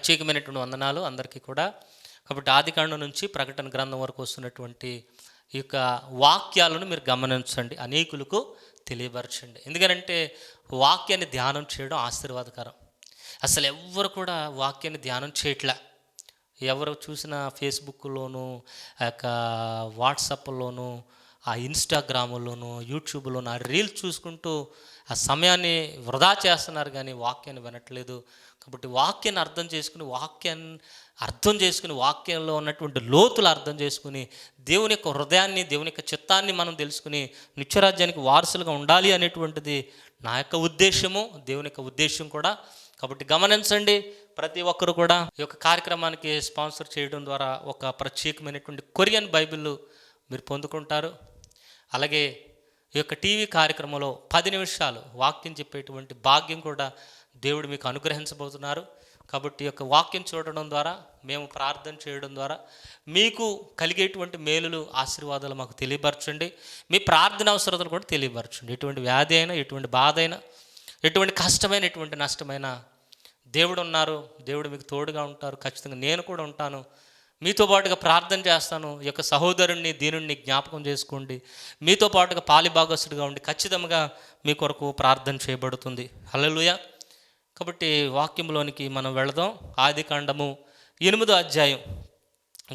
ప్రత్యేకమైనటువంటి వందనాలు అందరికీ కూడా. కాబట్టి ఆదికాండం నుంచి ప్రకటన గ్రంథం వరకు వస్తున్నటువంటి ఈ యొక్క వాక్యాలను మీరు గమనించండి, అనేకులకు తెలియపరచండి. ఎందుకంటే వాక్యాన్ని ధ్యానం చేయడం ఆశీర్వాదకరం. అసలు ఎవ్వరు కూడా వాక్యాన్ని ధ్యానం చేయట్లే. ఎవరు చూసినా ఫేస్బుక్లోను, ఆ యొక్క వాట్సాప్లోను, ఆ ఇన్స్టాగ్రాములోను, యూట్యూబ్లోను ఆ రీల్స్ చూసుకుంటూ ఆ సమయాన్ని వృధా చేస్తున్నారు, కానీ వాక్యాన్ని వినట్లేదు. కాబట్టి వాక్యాన్ని అర్థం చేసుకుని వాక్యంలో ఉన్నటువంటి లోతులు అర్థం చేసుకుని దేవుని యొక్క హృదయాన్ని, దేవుని యొక్క చిత్తాన్ని మనం తెలుసుకుని నిత్యరాజ్యానికి వారసులుగా ఉండాలి అనేటువంటిది నా యొక్క ఉద్దేశము, దేవుని యొక్క ఉద్దేశం కూడా. కాబట్టి గమనించండి, ప్రతి ఒక్కరు కూడా ఈ యొక్క కార్యక్రమానికి స్పాన్సర్ చేయడం ద్వారా ఒక ప్రత్యేకమైనటువంటి కొరియన్ బైబిల్ మీరు పొందుకుంటారు. అలాగే ఈ యొక్క టీవీ కార్యక్రమంలో 10 నిమిషాలు వాక్యం చెప్పేటువంటి భాగ్యం కూడా దేవుడు మీకు అనుగ్రహించబోతున్నారు. కాబట్టి ఈ యొక్క వాక్యం చూడడం ద్వారా, మేము ప్రార్థన చేయడం ద్వారా మీకు కలిగేటువంటి మేలులు, ఆశీర్వాదాలు మాకు తెలియపరచండి. మీ ప్రార్థన అవసరతలు కూడా తెలియపరచండి. ఎటువంటి వ్యాధి అయినా, ఎటువంటి బాధ అయినా, ఎటువంటి కష్టమైన, ఎటువంటి నష్టమైన దేవుడు ఉన్నారు. దేవుడు మీకు తోడుగా ఉంటారు. ఖచ్చితంగా నేను కూడా ఉంటాను, మీతో పాటుగా ప్రార్థన చేస్తాను. ఈ యొక్క సహోదరుణ్ణి, దీనుణ్ణి జ్ఞాపకం చేసుకోండి. మీతో పాటుగా పాలిభాగస్తుడిగా ఉండి ఖచ్చితంగా మీ కొరకు ప్రార్థన చేయబడుతుంది. హల్లెలూయా. కాబట్టి వాక్యంలోనికి మనం వెళదాం. ఆదికాండము 8వ అధ్యాయం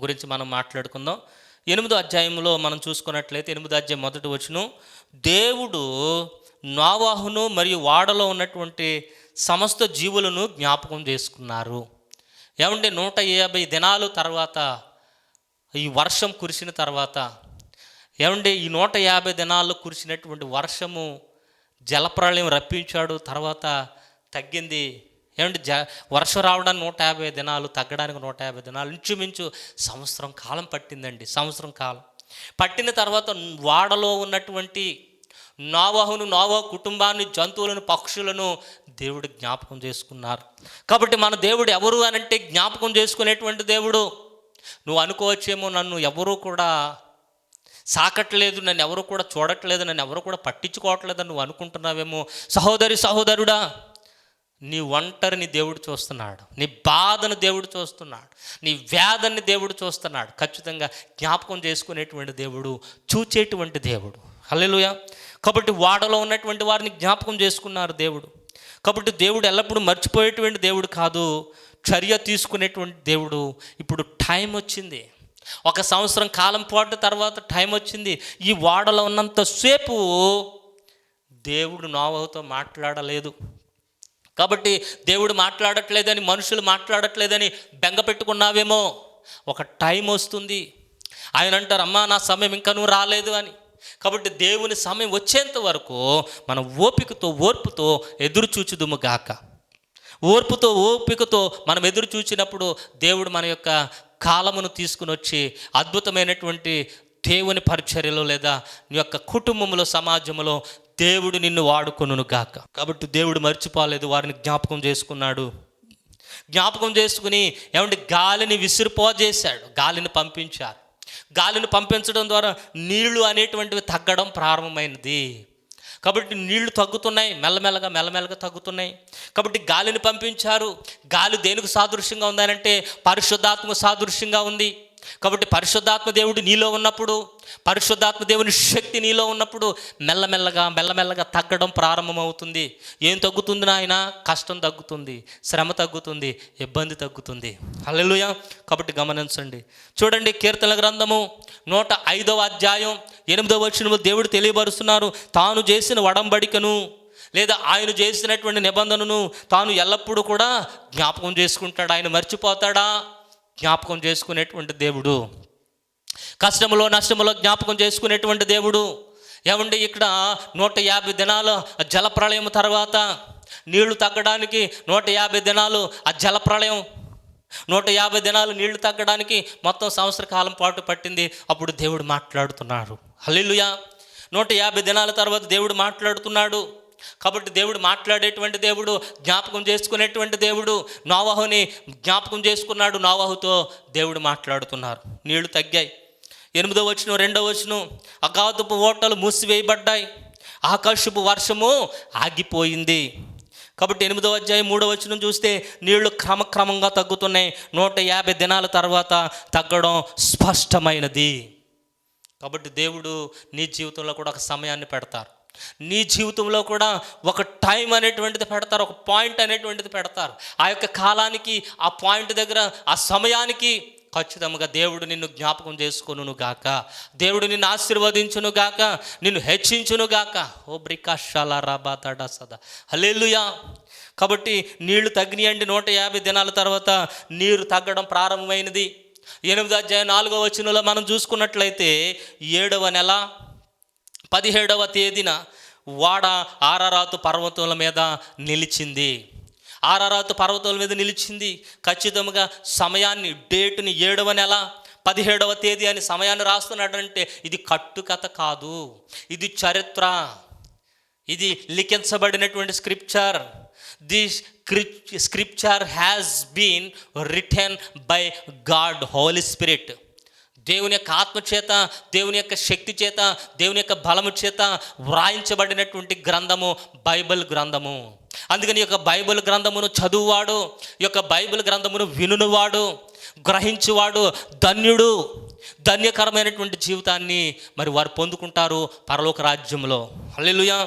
గురించి మనం మాట్లాడుకుందాం. 8వ అధ్యాయంలో మనం చూసుకున్నట్లయితే 8వ అధ్యాయం 1వ వచనం, దేవుడు నోవహును మరియు వాడలో ఉన్నటువంటి సమస్త జీవులను జ్ఞాపకం చేసుకున్నారు. ఏమంటే 150 దినాలు తర్వాత ఈ వర్షం కురిసిన తర్వాత, ఏమంటే ఈ 150 దినాల్లో కురిసినటువంటి వర్షము జలప్రళయం రప్పించాడు. తర్వాత తగ్గింది. ఏమంటే వర్షం రావడానికి 150 దినాలు, తగ్గడానికి 150 దినాలు, ఇంచుమించు సంవత్సరం కాలం పట్టిందండి. సంవత్సరం కాలం పట్టిన తర్వాత వాడలో ఉన్నటువంటి నోవహును, నోవహు కుటుంబాన్ని, జంతువులను, పక్షులను దేవుడు జ్ఞాపకం చేసుకున్నారు. కాబట్టి మన దేవుడు ఎవరు అనంటే జ్ఞాపకం చేసుకునేటువంటి దేవుడు. నువ్వు అనుకోవచ్చేమో, నన్ను ఎవరూ కూడా సాకట్లేదు, నన్ను ఎవరు కూడా చూడట్లేదు, నన్ను ఎవరు కూడా పట్టించుకోవట్లేదని నువ్వు అనుకుంటున్నావేమో. సహోదరి, సహోదరుడా, నీ ఒంటరిని దేవుడు చూస్తున్నాడు, నీ బాధను దేవుడు చూస్తున్నాడు, నీ వ్యాధని దేవుడు చూస్తున్నాడు. ఖచ్చితంగా జ్ఞాపకం చేసుకునేటువంటి దేవుడు, చూచేటువంటి దేవుడు. హల్లెలూయా. కాబట్టి వాడలో ఉన్నటువంటి వారిని జ్ఞాపకం చేసుకున్నారు దేవుడు. కాబట్టి దేవుడు ఎల్లప్పుడూ మర్చిపోయేటువంటి దేవుడు కాదు, చర్య తీసుకునేటువంటి దేవుడు. ఇప్పుడు టైం వచ్చింది, 1 సంవత్సరం కాలం పాటు తర్వాత టైం వచ్చింది. ఈ వాడలో ఉన్నంతసేపు దేవుడు నోవహుతో మాట్లాడలేదు. కాబట్టి దేవుడు మాట్లాడట్లేదని, మనుషులు మాట్లాడట్లేదని బెంగ పెట్టుకున్నావేమో. ఒక టైం వస్తుంది, ఆయన అంటారు, అమ్మా నా సమయం ఇంకా నువ్వు రాలేదు అని. కాబట్టి దేవుని సమయం వచ్చేంత వరకు మనం ఓపికతో, ఓర్పుతో ఎదురు చూచుదుము గాక. ఓర్పుతో, ఓపికతో మనం ఎదురు చూచినప్పుడు దేవుడు మన యొక్క కాలమును తీసుకుని వచ్చి అద్భుతమైనటువంటి దేవుని పరిచర్యలో, లేదా నీ యొక్క కుటుంబంలో, సమాజంలో దేవుడు నిన్ను వాడుకొనును గాక. కాబట్టి దేవుడు మర్చిపోలేదు, వారిని జ్ఞాపకం చేసుకున్నాడు. జ్ఞాపకం చేసుకుని ఏమంటే గాలిని విసిరిపోజేశాడు, గాలిని పంపించారు. గాలిని పంపించడం ద్వారా నీళ్లు అనేటువంటివి తగ్గడం ప్రారంభమైనది. కాబట్టి నీళ్లు తగ్గుతున్నాయి, మెల్లమెల్లగా తగ్గుతున్నాయి. కాబట్టి గాలిని పంపించారు. గాలి దేనికి సాదృశ్యంగా ఉందనంటే పరిశుద్ధాత్మ సాదృశ్యంగా ఉంది. కాబట్టి పరిశుద్ధాత్మ దేవుడు నీలో ఉన్నప్పుడు, పరిశుద్ధాత్మ దేవుని శక్తి నీలో ఉన్నప్పుడు మెల్లమెల్లగా తగ్గడం ప్రారంభమవుతుంది. ఏం తగ్గుతుంది నాయన? కష్టం తగ్గుతుంది, శ్రమ తగ్గుతుంది, ఇబ్బంది తగ్గుతుంది. హల్లెలూయా. కాబట్టి గమనించండి, చూడండి, కీర్తనల గ్రంథము 105వ అధ్యాయం 8వ వచనము దేవుడు తెలియపరుస్తున్నారు. తాను చేసిన ఒడంబడికను, లేదా ఆయన చేసినటువంటి నిబంధనను తాను ఎల్లప్పుడూ కూడా జ్ఞాపకం చేసుకుంటాడు. ఆయన మర్చిపోతాడా? జ్ఞాపకం చేసుకునేటువంటి దేవుడు. కష్టములో, నష్టములో జ్ఞాపకం చేసుకునేటువంటి దేవుడు. ఏమండి, ఇక్కడ 150 దినాలు జలప్రళయం తర్వాత నీళ్లు తగ్గడానికి 150 దినాలు ఆ జలప్రళయం, 150 దినాలు నీళ్లు తగ్గడానికి మొత్తం సంవత్సర కాలం పాటు పట్టింది. అప్పుడు దేవుడు మాట్లాడుతున్నాడు. హల్లెలూయా. 150 దినాల తర్వాత దేవుడు మాట్లాడుతున్నాడు. కాబట్టి దేవుడు మాట్లాడేటువంటి దేవుడు, జ్ఞాపకం చేసుకునేటువంటి దేవుడు. నోవహుని జ్ఞాపకం చేసుకున్నాడు, నోవహుతో దేవుడు మాట్లాడుతున్నారు. నీళ్లు తగ్గాయి. 8వ వచనం, 2వ వచనం, అగాధపు ఓటలు మూసివేయబడ్డాయి, ఆకాశపు వర్షము ఆగిపోయింది. కాబట్టి 8వ అధ్యాయం 3వ వచనం చూస్తే నీళ్లు క్రమక్రమంగా తగ్గుతున్నాయి. 150 దినాల తర్వాత తగ్గడం స్పష్టమైనది. కాబట్టి దేవుడు నీ జీవితంలో కూడా ఒక సమయాన్ని పెడతారు. నీ జీవితంలో కూడా ఒక టైం అనేటువంటిది పెడతారు, ఒక పాయింట్ అనేటువంటిది పెడతారు. ఆ యొక్క కాలానికి, ఆ పాయింట్ దగ్గర, ఆ సమయానికి ఖచ్చితంగా దేవుడు నిన్ను జ్ఞాపకం చేసుకొనును గాక, దేవుడు నిన్ను ఆశీర్వదించును గాక, నిన్ను హెచ్చించును గాక. ఓ బ్రికాషాల రాబాతాడా సదా హల్లెలూయా. కాబట్టి నీళ్లు తగ్గినాయండి. 150 దినాల తర్వాత నీరు తగ్గడం ప్రారంభమైనది. 8వ అధ్యాయం 4వ వచనంలో మనం చూసుకున్నట్లయితే 7వ నెల 17వ తేదీన వాడ ఆరారాతు పర్వతాల మీద నిలిచింది. ఆరారాతు పర్వతాల మీద నిలిచింది. ఖచ్చితంగా సమయాన్ని, డేటుని 7వ నెల 17వ తేదీ అని సమయాన్ని రాస్తున్నాడంటే ఇది కట్టుకథ కాదు, ఇది చరిత్ర, ఇది లిఖించబడినటువంటి scripture. This scripture has been written by God Holy Spirit. దేవుని యొక్క ఆత్మ చేత, దేవుని యొక్క శక్తి చేత, దేవుని యొక్క బలము చేత వ్రాయించబడినటువంటి గ్రంథము బైబిల్ గ్రంథము. అందుకని ఈ యొక్క బైబిల్ గ్రంథమును చదువువాడు, ఈ యొక్క బైబిల్ గ్రంథమును వినువాడు, గ్రహించువాడు ధన్యుడు. ధన్యకరమైనటువంటి జీవితాన్ని మరి వారు పొందుకుంటారు పరలోక రాజ్యంలో. హల్లెలూయా.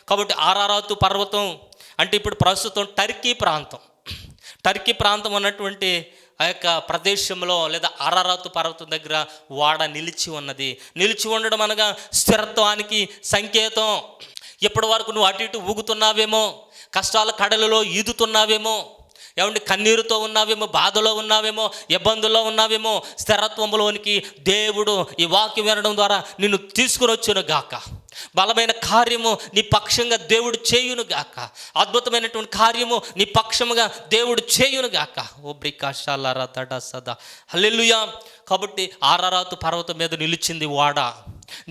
కాబట్టి ఆరారాతు పర్వతం అంటే ఇప్పుడు ప్రస్తుతం టర్కీ ప్రాంతం అన్నటువంటి ఆ యొక్క ప్రదేశంలో లేదా ఆరారాతు పర్వతం దగ్గర వాడ నిలిచి ఉన్నది. నిలిచి ఉండడం అనగా స్థిరత్వానికి సంకేతం. ఎప్పటి వరకు నువ్వు అటు ఇటు ఊగుతున్నావేమో, కష్టాల కడలలో ఈదుతున్నావేమో, ఏమంటే కన్నీరుతో ఉన్నావేమో, బాధలో ఉన్నావేమో, ఇబ్బందుల్లో ఉన్నావేమో, స్థిరత్వంలోనికి దేవుడు ఈ వాక్యం వినడం ద్వారా నిన్ను తీసుకుని వచ్చును గాక. బలమైన కార్యము నీ పక్షంగా దేవుడు చేయును గాక. అద్భుతమైనటువంటి కార్యము నీ పక్షముగా దేవుడు చేయును గాక. ఓ బ్రికాషాలారా తడా సదా హల్లెలూయా. కాబట్టి ఆరారాతు పర్వతం మీద నిలిచింది వాడ.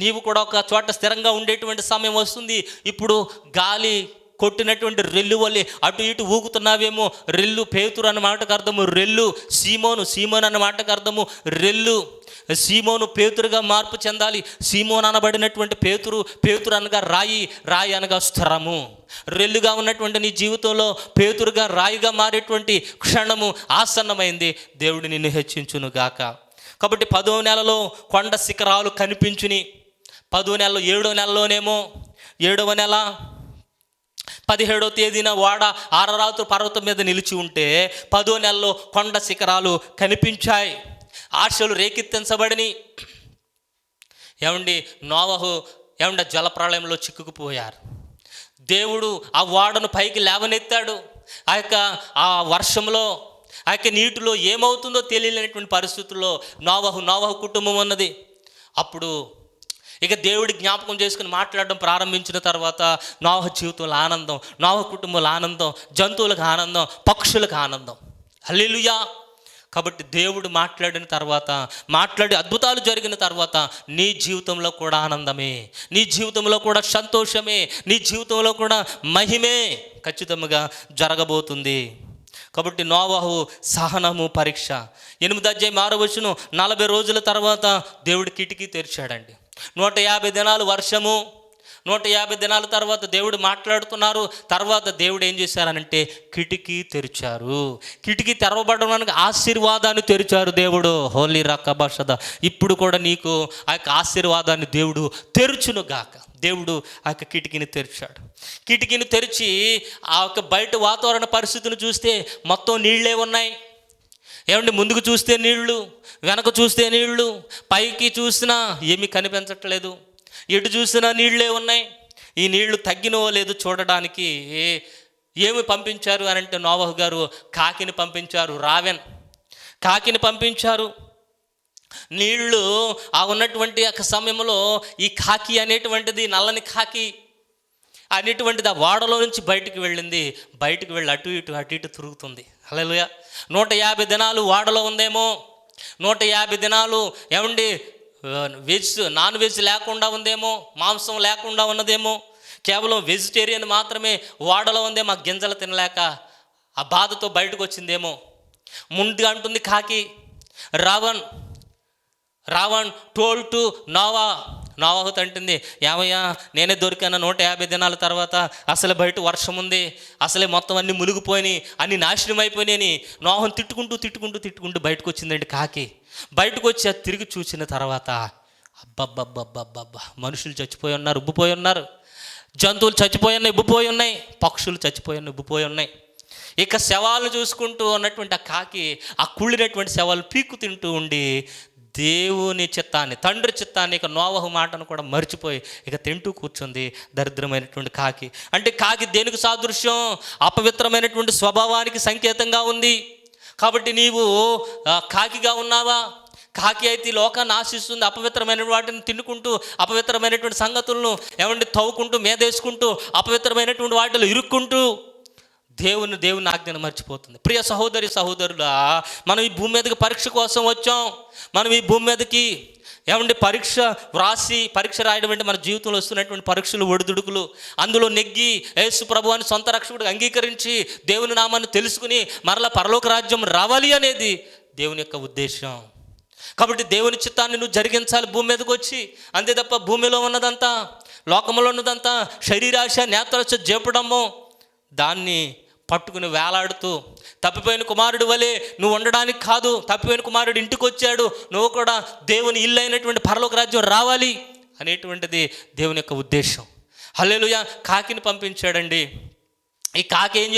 నీవు కూడా ఒక చోట స్థిరంగా ఉండేటువంటి సమయం వస్తుంది. ఇప్పుడు గాలి కొట్టినటువంటి రెల్లు వల్లే అటు ఇటు ఊగుతున్నావేమో. రెల్లు పేతురు అన్న మాటకు అర్థము రెల్లు, సీమోను అన్న మాటకు అర్థము రెల్లు. సీమోను పేతురుగా మార్పు చెందాలి. సీమోను అనబడినటువంటి పేతురు అనగా రాయి అనగా స్థిరము. రెల్లుగా ఉన్నటువంటి నీ జీవితంలో పేతురుగా రాయిగా మారేటువంటి క్షణము ఆసన్నమైంది. దేవుడు నిన్ను హెచ్చించును గాక. కాబట్టి 10వ నెలలో కొండ శిఖరాలు కనిపించుని. 10వ నెలలో 7వ నెలలోనేమో 7వ నెల 17వ తేదీన వాడ ఆరారాతు పర్వతం మీద నిలిచి ఉంటే 10వ నెలలో కొండ శిఖరాలు కనిపించాయి. ఆశలు రేకెత్తించబడిని. నోవహు జలప్రళయంలో చిక్కుకుపోయారు. దేవుడు ఆ వాడను పైకి లేవనెత్తాడు. ఆ వర్షంలో, ఆ యొక్క నీటిలో ఏమవుతుందో తెలియలేనటువంటి పరిస్థితుల్లో నోవహు కుటుంబం ఉన్నది. అప్పుడు ఇక దేవుడి జ్ఞాపకం చేసుకుని మాట్లాడడం ప్రారంభించిన తర్వాత నోవహు జీవితంలో ఆనందం, నోవహు కుటుంబంలో ఆనందం, జంతువులకు ఆనందం, పక్షులకు ఆనందం. హల్లెలూయా. కాబట్టి దేవుడు మాట్లాడిన తర్వాత, మాట్లాడి అద్భుతాలు జరిగిన తర్వాత నీ జీవితంలో కూడా ఆనందమే, నీ జీవితంలో కూడా సంతోషమే, నీ జీవితంలో కూడా మహిమే ఖచ్చితంగా జరగబోతుంది. కాబట్టి నోవహు సహనము పరీక్ష. 8వ అధ్యాయం 6వ వచనం 40 రోజుల తర్వాత దేవుడు కిటికీ తెరిచాడండి. 150 దినాలు వర్షము, 150 దినాల తర్వాత దేవుడు మాట్లాడుతున్నారు. తర్వాత దేవుడు ఏం చేశారనంటే కిటికీ తెరిచారు. కిటికీ తెరవబడడానికి ఆశీర్వాదాన్ని తెరిచారు దేవుడు. హోలీ రక్కబషద. ఇప్పుడు కూడా నీకు ఆ యొక్క ఆశీర్వాదాన్ని దేవుడు తెరుచును గాక. దేవుడు ఆ యొక్క కిటికీని తెరిచాడు. కిటికీని తెరిచి ఆ యొక్క బయట వాతావరణ పరిస్థితిని చూస్తే మొత్తం నీళ్ళే ఉన్నాయి. ముందుకు చూస్తే నీళ్లు, వెనక చూస్తే నీళ్లు, పైకి చూసినా ఏమీ కనిపించట్లేదు. ఎటు చూసినా నీళ్ళే ఉన్నాయి. ఈ నీళ్లు తగ్గినవో లేదు చూడడానికి. ఏమి పంపించారు అని అంటే నోవహు గారు కాకిని పంపించారు. కాకిని పంపించారు. నీళ్లు ఆ ఉన్నటువంటి ఒక సమయంలో ఈ కాకి అనేటువంటిది, నల్లని కాకి అనేటువంటిది ఆ వాడలో నుంచి బయటికి వెళ్ళింది. బయటికి వెళ్ళి అటు ఇటు తిరుగుతుంది. హల్లెలూయా. 150 దినాలు వాడలో ఉందేమో. 150 దినాలు నాన్ వెజ్ లేకుండా ఉందేమో, మాంసం లేకుండా ఉన్నదేమో, కేవలం వెజిటేరియన్ మాత్రమే వాడలో ఉందేమో. ఆ గింజలు తినలేక ఆ బాధతో బయటకు వచ్చిందేమో. ముందుగా అంటుంది కాకి, రావణ్ టోల్డ్ టు నోవాహుతో అంటుంది, ఏమయ్యా నేనే దొరికాను 150 దినాల తర్వాత, అసలే బయట వర్షం ఉంది, అసలే మొత్తం అన్నీ మునిగిపోయినాయి, అన్నీ నాశనం అయిపోయినాయని నోవాహుని తిట్టుకుంటూ బయటకు వచ్చిందండి కాకి. బయటకు వచ్చి అది తిరిగి చూసిన తర్వాత అబ్బబ్బబ్బబ్బబ్బబ్బా, మనుషులు చచ్చిపోయి ఉన్నారు, ఉబ్బిపోయి ఉన్నారు, జంతువులు చచ్చిపోయి ఉన్నాయి, ఉబ్బిపోయి ఉన్నాయి, పక్షులు చచ్చిపోయి ఉన్నాయి, ఉబ్బిపోయి ఉన్నాయి. ఇక శవాలు చూసుకుంటూ ఉన్నటువంటి ఆ కాకి ఆ కుళ్ళినటువంటి శవాలు పీక్కు తింటూ ఉండి దేవుని చిత్తాన్ని, తండ్రి చిత్తాన్ని, ఇక నోవహు మాటను కూడా మర్చిపోయి ఇక తింటూ కూర్చుంది దరిద్రమైనటువంటి కాకి. అంటే కాకి దేనికి సాదృశ్యం? అపవిత్రమైనటువంటి స్వభావానికి సంకేతంగా ఉంది. కాబట్టి నీవు కాకిగా ఉన్నావా? కాకి అయితే ఈ లోకాన్ని ఆశిస్తుంది, అపవిత్రమైన వాటిని తినుకుంటూ, అపవిత్రమైనటువంటి సంగతులను తవ్వుకుంటూ, మేదేసుకుంటూ, అపవిత్రమైనటువంటి వాటిలో ఇరుక్కుంటూ దేవుని ఆజ్ఞను మర్చిపోతుంది. ప్రియ సహోదరి సహోదరులా, మనం ఈ భూమి మీదకి పరీక్ష కోసం వచ్చాం. మనం ఈ భూమి మీదకి పరీక్ష రాయడం అంటే మన జీవితంలో వస్తున్నటువంటి పరీక్షలు, ఒడిదుడుకులు, అందులో నెగ్గి యేసు ప్రభువాన్ని సొంత రక్షకుడిగా అంగీకరించి దేవుని నామాన్ని తెలుసుకుని మరలా పరలోక రాజ్యం రావాలి అనేది దేవుని యొక్క ఉద్దేశం. కాబట్టి దేవుని చిత్తాన్ని నువ్వు జరిగించాలి భూమి మీదకి వచ్చి. అంతే తప్ప భూమిలో ఉన్నదంతా, లోకంలో ఉన్నదంతా శరీరాశ, నేత్రాశ జేపడము, దాన్ని పట్టుకుని వేలాడుతూ తప్పిపోయిన కుమారుడు వలె నువ్వు ఉండడానికి కాదు. తప్పిపోయిన కుమారుడు ఇంటికి వచ్చాడు, నువ్వు కూడా దేవుని ఇల్లు అయినటువంటి పరలోక రాజ్యం రావాలి అనేటువంటిది దేవుని యొక్క ఉద్దేశం. హల్లెలూయా. కాకిని పంపించాడండి. ఈ కాకి ఏం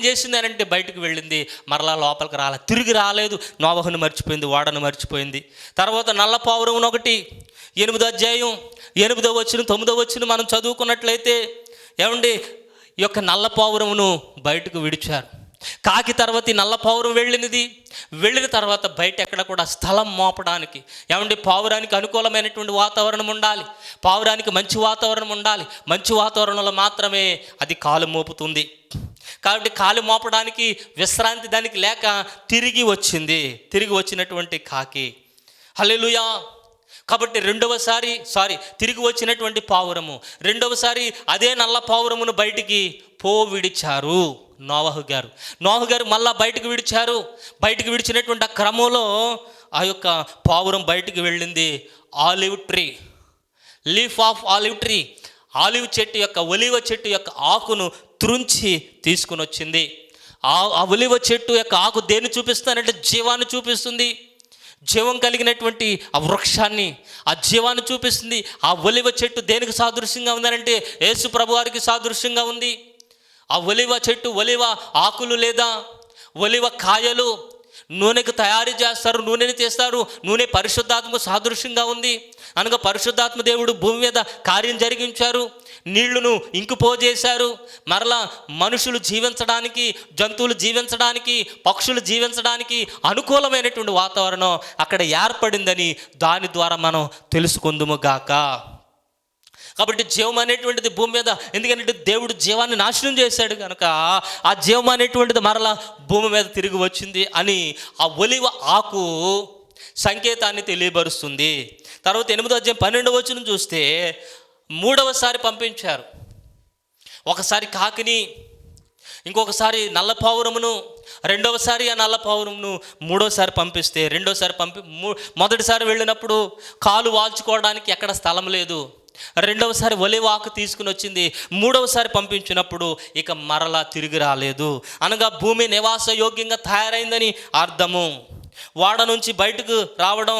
చేసింది అని అంటే బయటకు వెళ్ళింది, మరలా లోపలికి తిరిగి రాలేదు. నోవహును మర్చిపోయింది, ఓడను మర్చిపోయింది. తర్వాత నల్ల పావురం ఒకటి, 8వ అధ్యాయం 8వ వచనం 9వ వచనం మనం చదువుకున్నట్లయితే ఈ యొక్క నల్ల పావురమును బయటకు విడిచారు. కాకి తర్వాత ఈ నల్ల పావురం వెళ్ళిన తర్వాత బయట ఎక్కడ కూడా స్థలం మోపడానికి, పావురానికి అనుకూలమైనటువంటి వాతావరణం ఉండాలి, పావురానికి మంచి వాతావరణం ఉండాలి. మంచి వాతావరణంలో మాత్రమే అది కాలు మోపుతుంది. కాబట్టి కాలు మోపడానికి విశ్రాంతి దానికి లేక తిరిగి వచ్చినటువంటి కాకి. హల్లెలూయా. కాబట్టి తిరిగి వచ్చినటువంటి పావురము రెండవసారి అదే నల్ల పావురమును బయటికి విడిచారు నోవహు గారు మళ్ళా బయటకు విడిచారు. బయటకు విడిచినటువంటి ఆ క్రమంలో ఆ యొక్క పావురం బయటికి వెళ్ళింది. Olive tree, leaf of olive tree, ఒలీవ చెట్టు యొక్క ఆకును త్రుంచి తీసుకుని వచ్చింది. ఆ ఒలీవ చెట్టు యొక్క ఆకు దేన్ని చూపిస్తానంటే జీవాన్ని చూపిస్తుంది. జీవం కలిగినటువంటి ఆ వృక్షాన్ని, ఆ జీవాన్ని చూపిస్తుంది. ఆ ఒలివ చెట్టు దేనికి సాదృశ్యంగా ఉందనంటే యేసు ప్రభువారికి సాదృశ్యంగా ఉంది. ఆ ఒలివ చెట్టు, ఒలివ ఆకులు లేదా ఒలివ కాయలు నూనెకు తయారు చేస్తారు, నూనెని తీస్తారు. నూనె పరిశుద్ధాత్మకు సాదృశ్యంగా ఉంది. అనగా పరిశుద్ధాత్మ దేవుడు భూమి మీద కార్యం జరిగించారు, నీళ్లను ఇంకిపోజేశారు. మరలా మనుషులు జీవించడానికి, జంతువులు జీవించడానికి, పక్షులు జీవించడానికి అనుకూలమైనటువంటి వాతావరణం అక్కడ ఏర్పడిందని దాని ద్వారా మనం తెలుసుకుందుము గాక. కాబట్టి జీవం అనేటువంటిది భూమి మీద, ఎందుకంటే దేవుడు జీవాన్ని నాశనం చేశాడు కనుక ఆ జీవం అనేటువంటిది మరలా భూమి మీద తిరిగి వచ్చింది అని ఆ ఒలివ ఆకు సంకేతాన్ని తెలియబరుస్తుంది. తర్వాత 8వ అధ్యాయం 12వ వచనం చూస్తే 3వసారి పంపించారు. ఒకసారి కాకిని, ఇంకొకసారి నల్ల పావురమును, రెండవసారి ఆ నల్ల పావురమును, మూడోసారి పంపిస్తే మొదటిసారి వెళ్ళినప్పుడు కాలు వాల్చుకోవడానికి ఎక్కడ స్థలం లేదు. రెండవసారి ఒలివాకు తీసుకుని వచ్చింది. మూడవసారి పంపించినప్పుడు ఇక మరలా తిరిగి రాలేదు. అనగా భూమి నివాస యోగ్యంగా తయారైందని అర్థము. వాడ నుంచి బయటకు రావడం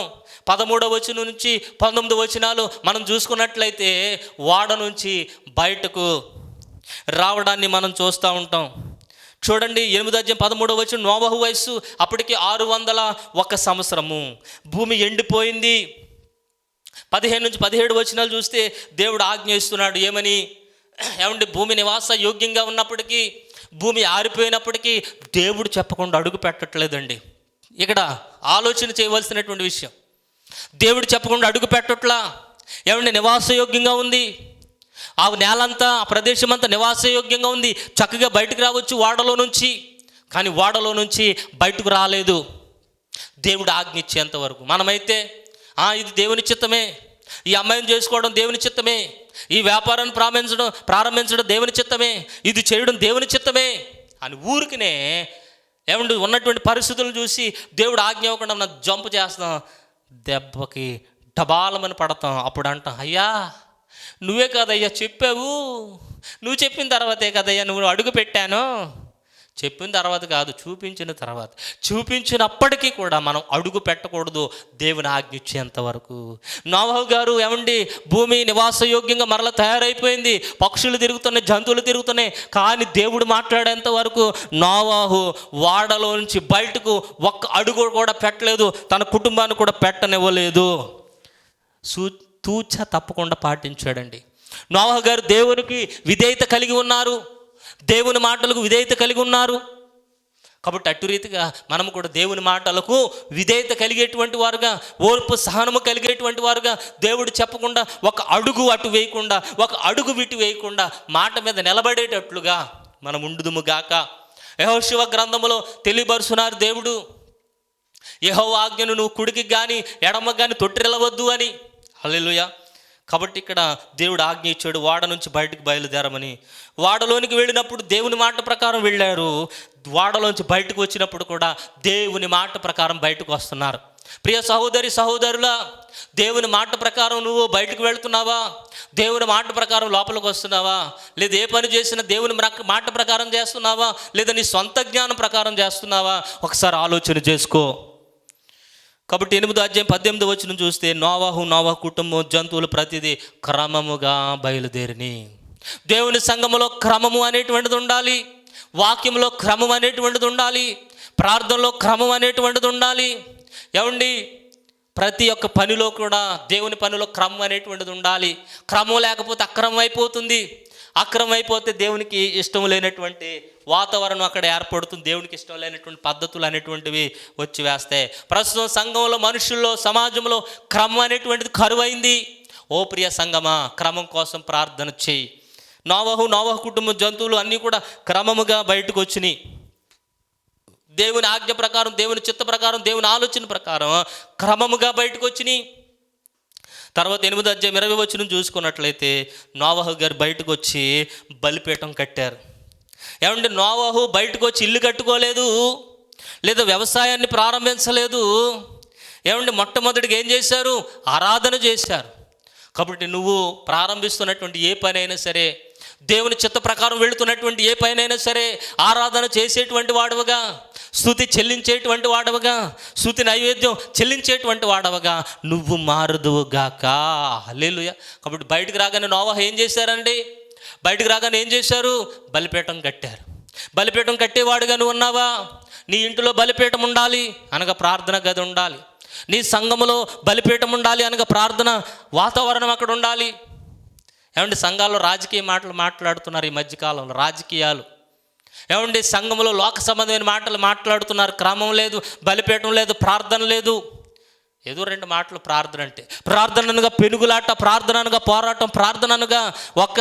13వ వచనం నుంచి 19వ వచనాలు మనం చూసుకున్నట్లయితే వాడ నుంచి బయటకు రావడాన్ని మనం చూస్తూ ఉంటాం. చూడండి 8వ అధ్యాయం 13వ వచనం, నోవహు వయస్సు అప్పటికి 601 సంవత్సరము. భూమి ఎండిపోయింది. 15 నుంచి 17 వచనాలు చూస్తే దేవుడు ఆజ్ఞ ఇస్తున్నాడు. భూమి నివాస యోగ్యంగా ఉన్నప్పటికీ, భూమి ఆరిపోయినప్పటికీ దేవుడు చెప్పకుండా అడుగు పెట్టట్లేదండి. ఇక్కడ ఆలోచన చేయవలసినటువంటి విషయం, దేవుడు చెప్పకుండా అడుగు పెట్టట్లా. నివాసయోగ్యంగా ఉంది. ఆ నేలంతా, ఆ ప్రదేశం అంతా నివాసయోగ్యంగా ఉంది. చక్కగా బయటకు రావచ్చు వాడలో నుంచి. కానీ వాడలో నుంచి బయటకు రాలేదు దేవుడు ఆజ్ఞ ఇచ్చేంత వరకు. మనమైతే ఇది దేవుని చిత్తమే, ఈ అమ్మాయిని చేసుకోవడం దేవుని చిత్తమే, ఈ వ్యాపారాన్ని ప్రారంభించడం దేవుని చిత్తమే, ఇది చేయడం దేవుని చిత్తమే అని ఊరికినే ఉన్నటువంటి పరిస్థితులను చూసి దేవుడు ఆజ్ఞ ఇవ్వకుండా మనం జంప్ చేస్తాం. దెబ్బకి డబాలమని పడతాం. అప్పుడు అంటాం, అయ్యా నువ్వే కదయ్యా చెప్పావు, నువ్వు చెప్పిన తర్వాతే కదయ్యా నువ్వు అడుగు పెట్టాను. చెప్పిన తర్వాత కాదు, చూపించిన తర్వాత. చూపించినప్పటికీ కూడా మనం అడుగు పెట్టకూడదు దేవుని ఆజ్ఞ ఇచ్చేంత వరకు. నోవహు గారు ఏమండి, భూమి నివాసయోగ్యంగా మరలా తయారైపోయింది, పక్షులు తిరుగుతున్నాయి, జంతువులు తిరుగుతున్నాయి, కానీ దేవుడు మాట్లాడేంత వరకు నోవహు వాడలో నుంచి బయటకు ఒక్క అడుగు కూడా పెట్టలేదు, తన కుటుంబాన్ని కూడా పెట్టనివ్వలేదు. తూచ తప్పకుండా పాటించాడండి. నోవహు గారు దేవునికి విధేయత కలిగి ఉన్నారు, దేవుని మాటలకు విధేయత కలిగి ఉన్నారు. కాబట్టి అటు రీతిగా మనము కూడా దేవుని మాటలకు విధేయత కలిగేటువంటి వారుగా, ఓర్పు సహనము కలిగేటువంటి వారుగా, దేవుడు చెప్పకుండా ఒక అడుగు అటు వేయకుండా, ఒక అడుగు ఇటు వేయకుండా మాట మీద నిలబడేటట్లుగా మనం ఉండుదుము గాక. యెహోషువ గ్రంథములో తెలియబరుస్తున్నారు దేవుడు, యెహోవా ఆజ్ఞను నువ్వు కుడికి కానీ ఎడమకు కానీ తొట్టిరెళ్ళవద్దు అని. హల్లెలూయా. కాబట్టి ఇక్కడ దేవుడు ఆజ్ఞ ఇచ్చాడు వాడ నుంచి బయటకు బయలుదేరమని. వాడలోనికి వెళ్ళినప్పుడు దేవుని మాట ప్రకారం వెళ్ళారు, వాడలోంచి బయటకు వచ్చినప్పుడు కూడా దేవుని మాట ప్రకారం బయటకు వస్తున్నారు. ప్రియ సహోదరి సహోదరులా, దేవుని మాట ప్రకారం నువ్వు బయటకు వెళుతున్నావా? దేవుని మాట ప్రకారం లోపలికి వస్తున్నావా? లేదా ఏ పని చేసినా దేవుని మాట ప్రకారం చేస్తున్నావా? లేదా నీ సొంత జ్ఞానం ప్రకారం చేస్తున్నావా? ఒకసారి ఆలోచన చేసుకో. కాబట్టి 8వ అధ్యాయం 18వ వచనం చూస్తే, నోవహు కుటుంబం జంతువులు ప్రతిదీ క్రమముగా బయలుదేరిని. దేవుని సంఘములో క్రమము అనేటువంటిది ఉండాలి, వాక్యంలో క్రమం అనేటువంటిది ఉండాలి, ప్రార్థనలో క్రమం అనేటువంటిది ఉండాలి. ఏమండి, ప్రతి ఒక్క పనిలో కూడా దేవుని పనిలో క్రమం అనేటువంటిది ఉండాలి. క్రమం లేకపోతే అక్రమం అయిపోతుంది. అక్రమం అయిపోతే దేవునికి ఇష్టం లేనటువంటి వాతావరణం అక్కడ ఏర్పడుతుంది, దేవునికి ఇష్టం లేనటువంటి పద్ధతులు అనేటువంటివి వచ్చి వేస్తాయి. ప్రస్తుతం సంఘంలో, మనుషుల్లో, సమాజంలో క్రమం అనేటువంటిది కరువైంది. ఓ ప్రియ సంఘమా, క్రమం కోసం ప్రార్థన చేయి. నోవహు కుటుంబం జంతువులు అన్నీ కూడా క్రమముగా బయటకు వచ్చినాయి. దేవుని ఆజ్ఞ ప్రకారం, దేవుని చిత్త ప్రకారం, దేవుని ఆలోచన ప్రకారం క్రమముగా బయటకు వచ్చినాయి. తర్వాత 8వ అధ్యాయం 20వ వచనం చూసుకున్నట్లయితే, నోవహు గారు బయటకు వచ్చి బలిపీఠం కట్టారు. ఏమంటే నోవహు బయటకు వచ్చి ఇల్లు కట్టుకోలేదు, లేదా వ్యవసాయాన్ని ప్రారంభించలేదు. ఏమంటే మొట్టమొదటిగా ఏం చేశారు? ఆరాధన చేశారు. కాబట్టి నువ్వు ప్రారంభిస్తున్నటువంటి ఏ పని అయినా సరే, దేవుని చిత్త ప్రకారం వెళుతున్నటువంటి ఏ పైనైనా సరే, ఆరాధన చేసేటువంటి వాడవగా, స్తుతి చెల్లించేటువంటి వాడవగా, స్తుతి నైవేద్యం చెల్లించేటువంటి వాడవగా నువ్వు మారుదువుగాక. హల్లెలూయా. కాబట్టి బయటకు రాగానే నోవహు ఏం చేశారండి? బయటకు రాగానే ఏం చేశారు? బలిపీఠం కట్టారు. బలిపీఠం కట్టేవాడుగా నువ్వు ఉన్నావా? నీ ఇంటిలో బలిపీఠం ఉండాలి అనగా ప్రార్థన గది ఉండాలి. నీ సంఘములో బలిపీఠం ఉండాలి అనగా ప్రార్థన వాతావరణం అక్కడ ఉండాలి. ఏమండి, సంఘాల్లో రాజకీయ మాటలు మాట్లాడుతున్నారు ఈ మధ్యకాలంలో, రాజకీయాలు. ఏమండి, సంఘంలో లోక సంబంధమైన మాటలు మాట్లాడుతున్నారు. క్రమం లేదు, బలిపీఠం లేదు, ప్రార్థన లేదు. ఏదో 2 మాటలు ప్రార్థన అంటే. ప్రార్థన అనగా పెనుగులాట, ప్రార్థన అనగా పోరాటం, ప్రార్థన అనగా ఒక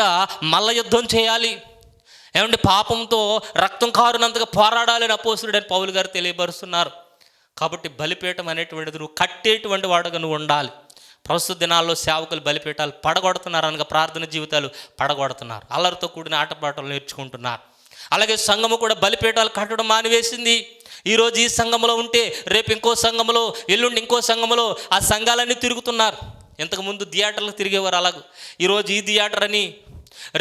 మల్ల యుద్ధం చేయాలి. ఏమండి, పాపంతో రక్తం కారునంతగా పోరాడాలని అపోస్తలుడైన పౌలు గారు తెలియపరుస్తున్నారు. కాబట్టి బలిపీఠం అనేటువంటిది నువ్వు కట్టేటువంటి వాడుగా నువ్వు ఉండాలి. ప్రస్తుత దినాల్లో సేవకులు బలిపీఠాలు పడగొడుతున్నారు అనగా ప్రార్థన జీవితాలు పడగొడుతున్నారు, అల్లరితో కూడిన ఆటపాటలు నేర్చుకుంటున్నారు. అలాగే సంఘము కూడా బలిపీఠాలు కట్టడం మానివేసింది. ఈరోజు ఈ సంఘంలో ఉంటే రేపు ఇంకో సంఘంలో, ఎల్లుండి ఇంకో సంఘంలో ఆ సంఘాలన్నీ తిరుగుతున్నారు. ఇంతకుముందు థియేటర్లకు తిరిగేవారు, అలాగూ ఈరోజు ఈ థియేటర్ అని,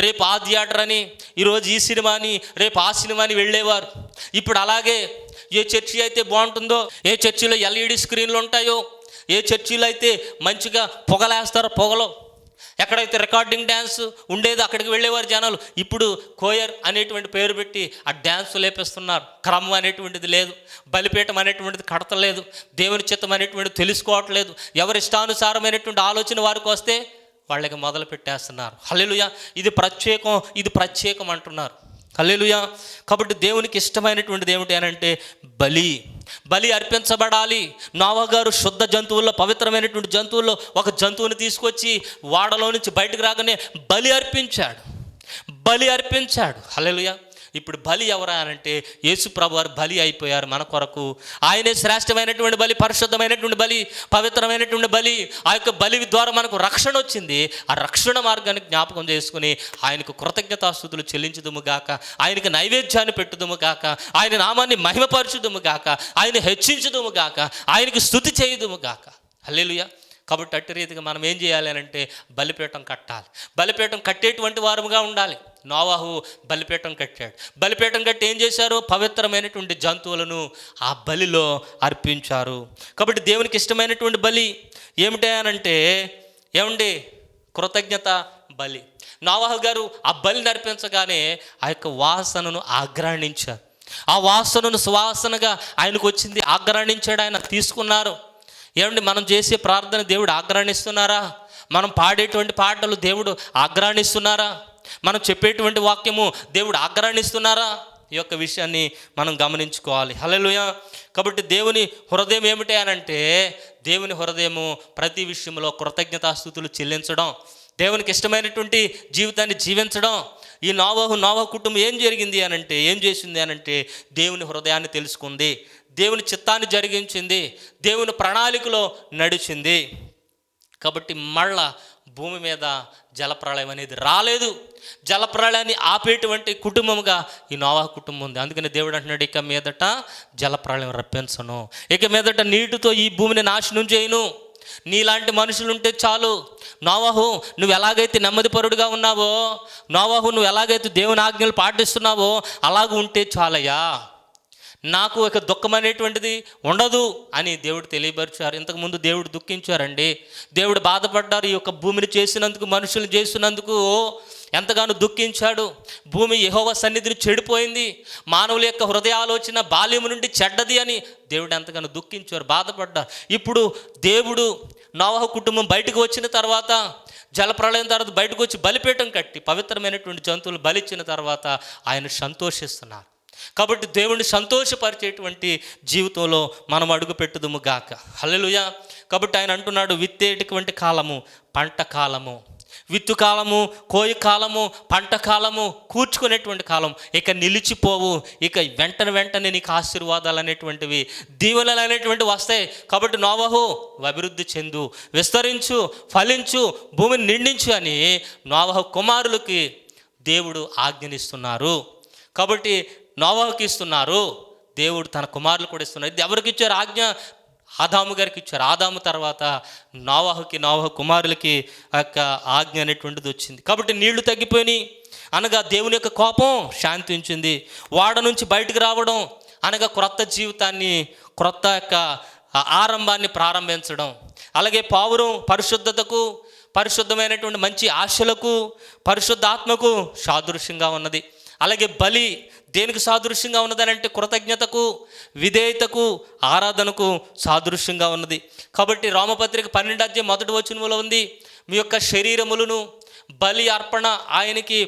రేపు ఆ థియేటర్ అని, ఈరోజు ఈ సినిమా అని, రేపు ఆ సినిమా అని వెళ్ళేవారు. ఇప్పుడు అలాగే ఏ చర్చి అయితే బాగుంటుందో, ఏ చర్చిలో LED స్క్రీన్లు ఉంటాయో, ఏ చర్చిలో అయితే మంచిగా పొగలేస్తారో, పొగలో ఎక్కడైతే రికార్డింగ్ డ్యాన్స్ ఉండేదో అక్కడికి వెళ్ళేవారు జనాలు. ఇప్పుడు కోయర్ అనేటువంటి పేరు పెట్టి ఆ డ్యాన్స్ లేపిస్తున్నారు. క్రమం అనేటువంటిది లేదు, బలిపీఠం అనేటువంటిది కడతలేదు, దేవుని చిత్తం అనేటువంటిది తెలుసుకోవట్లేదు. ఎవరి ఇష్టానుసారమైనటువంటి ఆలోచన వారికి వస్తే వాళ్ళకి మొదలు పెట్టేస్తున్నారు. హల్లెలూయా. ఇది ప్రత్యేకం అంటున్నారు. హల్లెలూయా. కాబట్టి దేవునికి ఇష్టమైనటువంటిది ఏమిటి అని అంటే బలి అర్పించబడాలి. నోవహు గారు శుద్ధ జంతువుల్లో, పవిత్రమైనటువంటి జంతువుల్లో ఒక జంతువుని తీసుకొచ్చి వాడలో నుంచి బయటకు రాగానే బలి అర్పించాడు. హల్లెలూయా. ఇప్పుడు బలి ఎవరా అనంటే యేసు ప్రభు వారు బలి అయిపోయారు మన కొరకు. ఆయనే శ్రేష్టమైనటువంటి బలి, పరిశుద్ధమైనటువంటి బలి, పవిత్రమైనటువంటి బలి. ఆ యొక్క బలి ద్వారా మనకు రక్షణ వచ్చింది. ఆ రక్షణ మార్గాన్ని జ్ఞాపకం చేసుకుని ఆయనకు కృతజ్ఞతాస్తుతులు చెల్లించుదుము గాక, ఆయనకు నైవేద్యాన్ని పెట్టుదుము గాక, ఆయన నామాన్ని మహిమపరచుదుము గాక, ఆయన హెచ్చించుదుము గాక, ఆయనకు స్తుతి చేయుదుము గాక. హల్లెలూయా. కాబట్టి అట్టి రీతిగా మనం ఏం చేయాలి అని అంటే బలిపీఠం కట్టాలి. బలిపీఠం కట్టేటువంటి వారముగా ఉండాలి. నోవాహు బలిపీఠం కట్టాడు. బలిపీఠం కట్టి ఏం చేశారు? పవిత్రమైనటువంటి జంతువులను ఆ బలిలో అర్పించారు. కాబట్టి దేవునికి ఇష్టమైనటువంటి బలి ఏమిటనంటే ఏమండి? కృతజ్ఞత బలి. నోవాహు గారు ఆ బలిని అర్పించగానే ఆ యొక్క వాసనను ఆగ్రాణించారు. ఆ వాసనను సువాసనగా ఆయనకు వచ్చింది, ఆగ్రాణించాడు, ఆయన తీసుకున్నారు. ఏమండి? మనం చేసే ప్రార్థన దేవుడు ఆగ్రాణిస్తున్నారా? మనం పాడేటువంటి పాటలు దేవుడు ఆగ్రాణిస్తున్నారా? మనం చెప్పేటువంటి వాక్యము దేవుడు ఆగ్రాణిస్తున్నారా? ఈ యొక్క విషయాన్ని మనం గమనించుకోవాలి. హల్లెలూయా. కాబట్టి దేవుని హృదయం ఏమిటి అనంటే, దేవుని హృదయము ప్రతి విషయంలో కృతజ్ఞతాస్తుతులు చెల్లించడం, దేవునికి ఇష్టమైనటువంటి జీవితాన్ని జీవించడం. ఈ నోవాహు కుటుంబం ఏం జరిగింది అనంటే, ఏం చేసింది అనంటే, దేవుని హృదయాన్ని తెలుసుకుంది, దేవుని చిత్తాన్ని జరిగించింది, దేవుని ప్రణాళికలో నడిచింది. కాబట్టి మళ్ళా భూమి మీద జలప్రళయం అనేది రాలేదు. జలప్రళయాన్ని ఆపేటువంటి కుటుంబముగా ఈ నోవాహు కుటుంబం ఉంది. అందుకని దేవుడు అంటున్నాడు, ఇక మీదట జలప్రళయం రప్పించను, ఇక మీదట నీటితో ఈ భూమిని నాశనం చేయను. నీలాంటి మనుషులుంటే చాలు. నోవాహు, నువ్వు ఎలాగైతే నెమ్మదిపరుడుగా ఉన్నావో, నోవాహు నువ్వు ఎలాగైతే దేవుని ఆజ్ఞలు పాటిస్తున్నావో అలాగ ఉంటే చాలయ్యా, నాకు ఒక దుఃఖం అనేటువంటిది ఉండదు అని దేవుడు తెలియపరిచారు. ఇంతకుముందు దేవుడు దుఃఖించారండి, దేవుడు బాధపడ్డారు. ఈ యొక్క భూమిని చేసినందుకు, మనుషులు చేసినందుకు ఎంతగానో దుఃఖించాడు. భూమి యెహోవా సన్నిధిని చెడిపోయింది, మానవుల యొక్క హృదయ ఆలోచన బాల్యము నుండి చెడ్డది అని దేవుడు ఎంతగానో దుఃఖించారు, బాధపడ్డారు. ఇప్పుడు దేవుడు నోవాహు కుటుంబం బయటకు వచ్చిన తర్వాత, జలప్రళయం తర్వాత బయటకు వచ్చి బలిపీఠం కట్టి పవిత్రమైనటువంటి జంతువులు బలిచ్చిన తర్వాత ఆయన సంతోషిస్తున్నారు. కాబట్టి దేవుణ్ణి సంతోషపరిచేటువంటి జీవితంలో మనం అడుగు పెట్టుదుము గాక. హల్లెలూయా. కాబట్టి ఆయన అంటున్నాడు, విత్తేటువంటి కాలము, పంట కాలము, విత్తు కాలము, కోయి కాలము, పంట కాలము, కూర్చుకునేటువంటి కాలం ఇక నిలిచిపోవు. ఇక వెంటనే నీకు ఆశీర్వాదాలు అనేటువంటివి, దీవెనలు అనేటువంటివి వస్తాయి. కాబట్టి నోవాహు, అభివృద్ధి చెందు, విస్తరించు, ఫలించు, భూమిని నిండించు అని నోవాహు కుమారులకి దేవుడు ఆజ్ఞనిస్తున్నారు. కాబట్టి నోవాహుకి ఇస్తున్నారు, దేవుడు తన కుమారులు కూడా ఇస్తున్నారు. ఇది ఎవరికి ఇచ్చారు ఆజ్ఞ? ఆదాము గారికి ఇచ్చారు. ఆదాము తర్వాత నోవాహు కుమారులకి ఆ యొక్క ఆజ్ఞ అనేటువంటిది వచ్చింది. కాబట్టి నీళ్లు తగ్గిపోయినాయి అనగా దేవుని యొక్క కోపం శాంతించింది. వాడ నుంచి బయటకు రావడం అనగా క్రొత్త జీవితాన్ని, క్రొత్త యొక్క ఆరంభాన్ని ప్రారంభించడం. అలాగే పావురం పరిశుద్ధతకు, పరిశుద్ధమైనటువంటి మంచి ఆశలకు, పరిశుద్ధాత్మకు సాదృశ్యంగా ఉన్నది. అలాగే బలి దేనికి సాదృశ్యంగా ఉన్నదనంటే కృతజ్ఞతకు, విధేయతకు, ఆరాధనకు సాదృశ్యంగా ఉన్నది. కాబట్టి రోమపత్రిక 12:1 ఉంది, మీ యొక్క శరీరములను బలి అర్పణ ఆయనకి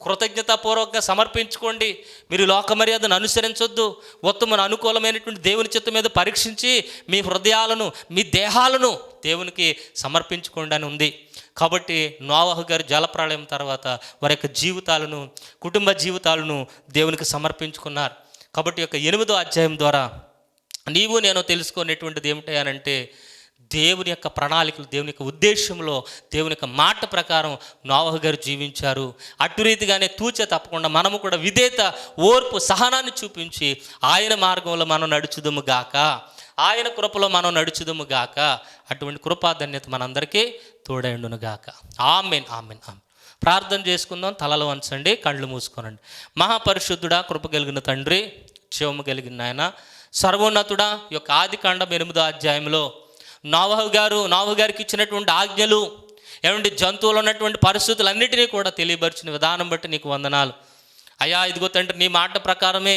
కృతజ్ఞతాపూర్వకంగా సమర్పించుకోండి. మీరు లోక మర్యాదను అనుసరించొద్దు, ఉత్తమ అనుకూలమైనటువంటి దేవుని చిత్తం మీద పరీక్షించి మీ హృదయాలను, మీ దేహాలను దేవునికి సమర్పించుకోండి అని ఉంది. కాబట్టి నోవాహు గారు జలప్రళయం తర్వాత వారి యొక్క జీవితాలను, కుటుంబ జీవితాలను దేవునికి సమర్పించుకున్నారు. కాబట్టి యొక్క 8వ అధ్యాయం ద్వారా నీవు నేను తెలుసుకునేటువంటిది ఏమిటంటే, దేవుని యొక్క ప్రణాళికలు, దేవుని యొక్క ఉద్దేశంలో, దేవుని యొక్క మాట ప్రకారం నోవాహు గారు జీవించారు. అటు రీతిగానే తూచే తప్పకుండా మనము కూడా విధేయత, ఓర్పు, సహనాన్ని చూపించి ఆయన మార్గంలో మనం నడుచుదుము గాక, ఆయన కృపలో మనం నడుచుదుము గాక. అటువంటి కృపాధన్యత మనందరికీ తోడైండును గాక. ఆమేన్, ఆమేన్, ఆమేన్. ప్రార్థన చేసుకుందాం. తలలు వంచండి, కళ్ళు మూసుకోనండి. మహాపరిశుద్ధుడా, కృప కలిగిన తండ్రి, జీవము కలిగిన ఆయన, సర్వోన్నతుడా, ఈ యొక్క ఆదికాండం 8వ అధ్యాయంలో నోవాహు గారికి ఇచ్చినటువంటి ఆజ్ఞలు, ఏమంటే జంతువులు ఉన్నటువంటి పరిస్థితులన్నిటినీ కూడా తెలియపరిచిన విధానం బట్టి నీకు వందనాలు అయ్యా. ఇదిగో తండ్రి, నీ మాట ప్రకారమే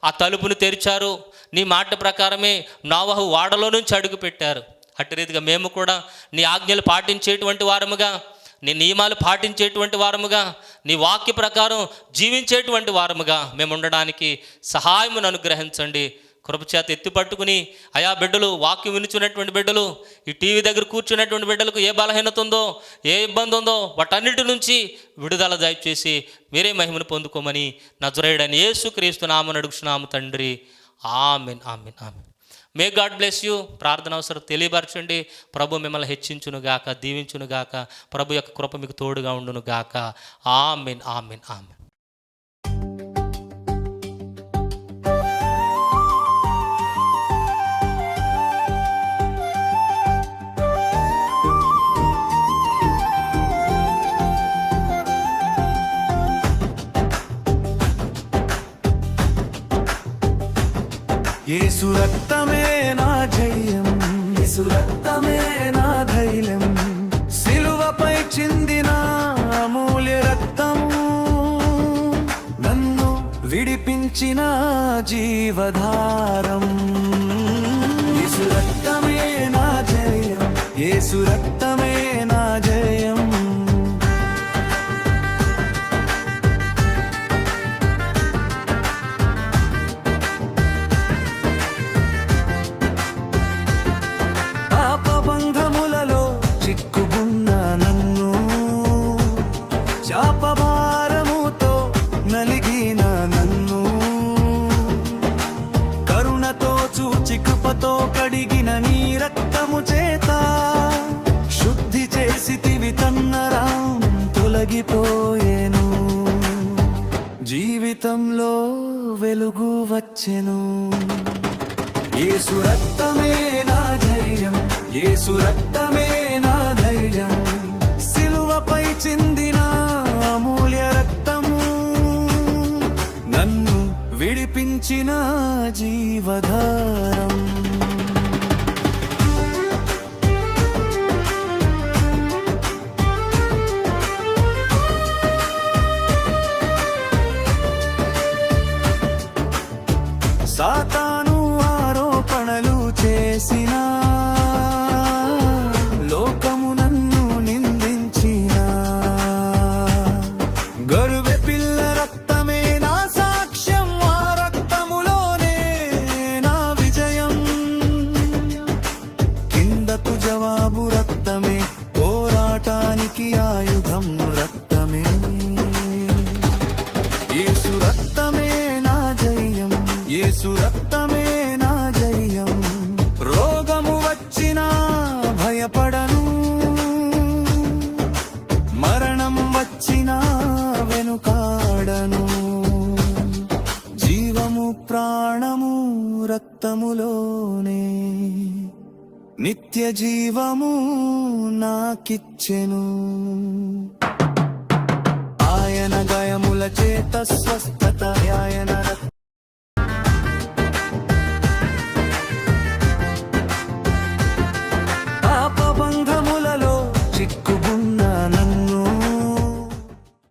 ఆ తలుపును తెరిచారు, నీ మాట ప్రకారమే నోవాహు వాడలో నుంచి అడుగు పెట్టారు. అట్టి రీతిగా మేము కూడా నీ ఆజ్ఞలు పాటించేటువంటి వారముగా, నీ నియమాలు పాటించేటువంటి వారముగా, నీ వాక్య ప్రకారం జీవించేటువంటి వారముగా మేము ఉండడానికి సహాయమును అనుగ్రహించండి. కృపచేత ఎత్తి పట్టుకుని అయా బిడ్డలు, వాక్యం వినుచున్నటువంటి బిడ్డలు, ఈ టీవీ దగ్గర కూర్చున్నటువంటి బిడ్డలకు ఏ బలహీనత ఉందో, ఏ ఇబ్బంది ఉందో వాటన్నిటి నుంచి విడుదల దయచేసి మీరే మహిమను పొందుకోమని నజరేయుడైన యేసుక్రీస్తు నామమున అడుగుచున్నాము తండ్రి. ఆమేన్, ఆమేన్, ఆమేన్. May God bless you. ప్రార్థన అవసరం తెలియపరచండి. ప్రభు మిమ్మల్ని హెచ్చించునుగాక, దీవించునుగాక. ప్రభు యొక్క కృప మీకు తోడుగా ఉండునుగాక. ఆమేన్, ఆమేన్, ఆమేన్. యేసు రక్తమే నా జయం, యేసు రక్తమే నా ధైర్యం, సిలువపై చిందిన అమూల్య రక్తము నన్ను విడిపించిన జీవధారం. యేసు రక్తమే నా జయం, యేసు రక్తమే నా జయం. పాపబంధములలో చిక్కుకున్న నన్ను, శాపభారముతో నలిగిన నన్ను, కరుణతో చూచి కృపతో కడిగిన నీ రక్తము చేత శుద్ధి చేసితివి, తన్నరాం తొలగిపోయేను, జీవితంలో వెలుగు వచ్చెను. యేసు రక్తమే నా ధైర్యం, యేసు రక్తమే నా ధైర్యం, సిలువపై చిందిన అమూల్య రక్తము నన్ను విడిపించిన జీవధారం. సాతాను ఆరోపణలు చేసిన, లోకము నన్ను నిందించిన, గొర్రె పిల్ల రక్తమే నా సాక్ష్యం, ఆ రక్తములోనే నా విజయం. కిందకు జవాబు రక్తమే, పోరాటానికి ఆయుధం రక్తమే. యేసు రక్తమే నా జయం, యేసు రక్తమే నా జయం. రోగము వచ్చినా భయపడను, మరణం వచ్చినా వెనుకాడను, జీవము ప్రాణము రక్తములోనే, నిత్య జీవము నాకిచ్చెను. ఆయన గాయముల చేత